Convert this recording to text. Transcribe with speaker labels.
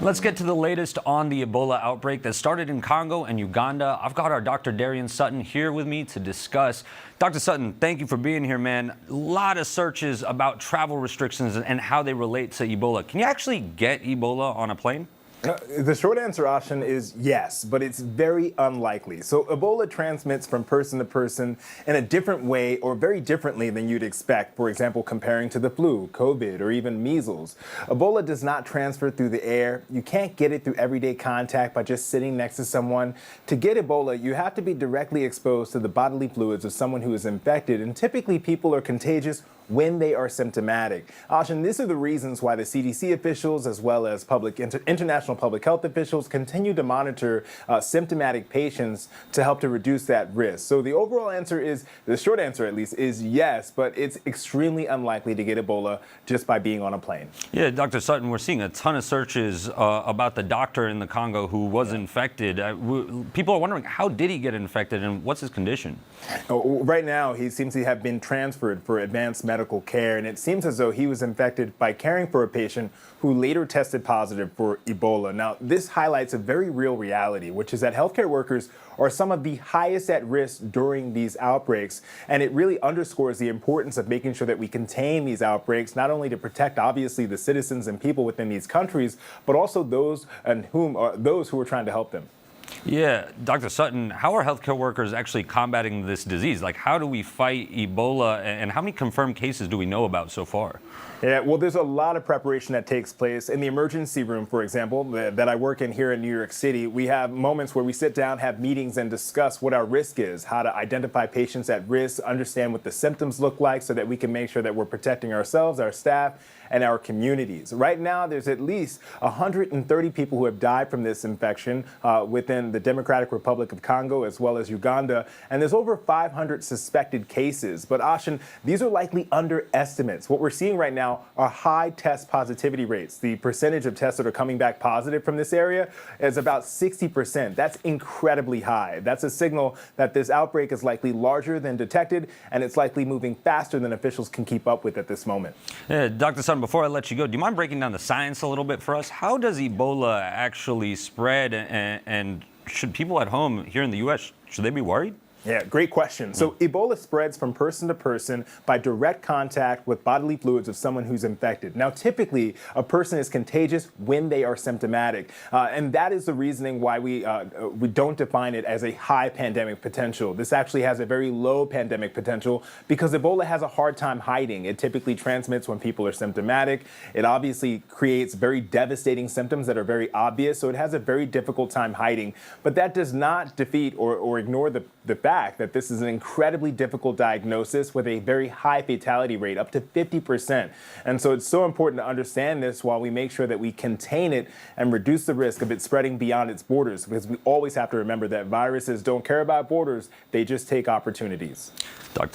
Speaker 1: Let's get to the latest on the Ebola outbreak that started in Congo and Uganda. I've got our Dr. Darien Sutton here with me to discuss. Dr. Sutton, thank you for being here, man. A lot of searches about travel restrictions and how they relate to Ebola. Can you actually get Ebola on a plane?
Speaker 2: The short answer, Ashan, is yes, but it's very unlikely. So Ebola transmits from person to person in a different way or very differently than you'd expect, for example, comparing to the flu, COVID, or even measles. Ebola does not transfer through the air. You can't get it through everyday contact by just sitting next to someone. To get Ebola, you have to be directly exposed to the bodily fluids of someone who is infected, and typically people are contagious when they are symptomatic. Ashan, these are the reasons why the CDC officials, as well as international public health officials, continue to monitor symptomatic patients to help to reduce that risk. So the overall answer is, the short answer at least, is yes, but it's extremely unlikely to get Ebola just by being on a plane.
Speaker 1: Yeah, Dr. Sutton, we're seeing a ton of searches about the doctor in the Congo who was infected. People are wondering, how did he get infected and what's his condition?
Speaker 2: Right now, he seems to have been transferred for advanced medical care, and it seems as though he was infected by caring for a patient who later tested positive for Ebola. Now, this highlights a very real reality, which is that healthcare workers are some of the highest at risk during these outbreaks, and it really underscores the importance of making sure that we contain these outbreaks, not only to protect, obviously, the citizens and people within these countries, but also those who are trying to help them.
Speaker 1: Yeah, Dr. Sutton, how are healthcare workers actually combating this disease? Like, how do we fight Ebola, and how many confirmed cases do we know about so far?
Speaker 2: Yeah, well, there's a lot of preparation that takes place. In the emergency room, for example, that I work in here in New York City, we have moments where we sit down, have meetings, and discuss what our risk is, how to identify patients at risk, understand what the symptoms look like so that we can make sure that we're protecting ourselves, our staff, and our communities. Right now, there's at least 130 people who have died from this infection within the Democratic Republic of Congo as well as Uganda, and there's over 500 suspected cases. But Ashan, these are likely underestimates. What we're seeing right now are high test positivity rates. The percentage of tests that are coming back positive from this area is about 60%. That's incredibly high. That's a signal that this outbreak is likely larger than detected, and it's likely moving faster than officials can keep up with at this moment.
Speaker 1: Yeah, Dr. Sutton, before I let you go, do you mind breaking down the science a little bit for us? How does Ebola actually spread, and should people at home here in the U.S., should they be worried?
Speaker 2: Yeah, great question. So Ebola spreads from person to person by direct contact with bodily fluids of someone who's infected. Now, typically, a person is contagious when they are symptomatic. And that is the reasoning why we don't define it as a high pandemic potential. This actually has a very low pandemic potential because Ebola has a hard time hiding. It typically transmits when people are symptomatic. It obviously creates very devastating symptoms that are very obvious, so it has a very difficult time hiding. But that does not defeat or ignore the fact that this is an incredibly difficult diagnosis with a very high fatality rate, up to 50%. And so it's so important to understand this while we make sure that we contain it and reduce the risk of it spreading beyond its borders, because we always have to remember that viruses don't care about borders, they just take opportunities.
Speaker 1: Dr.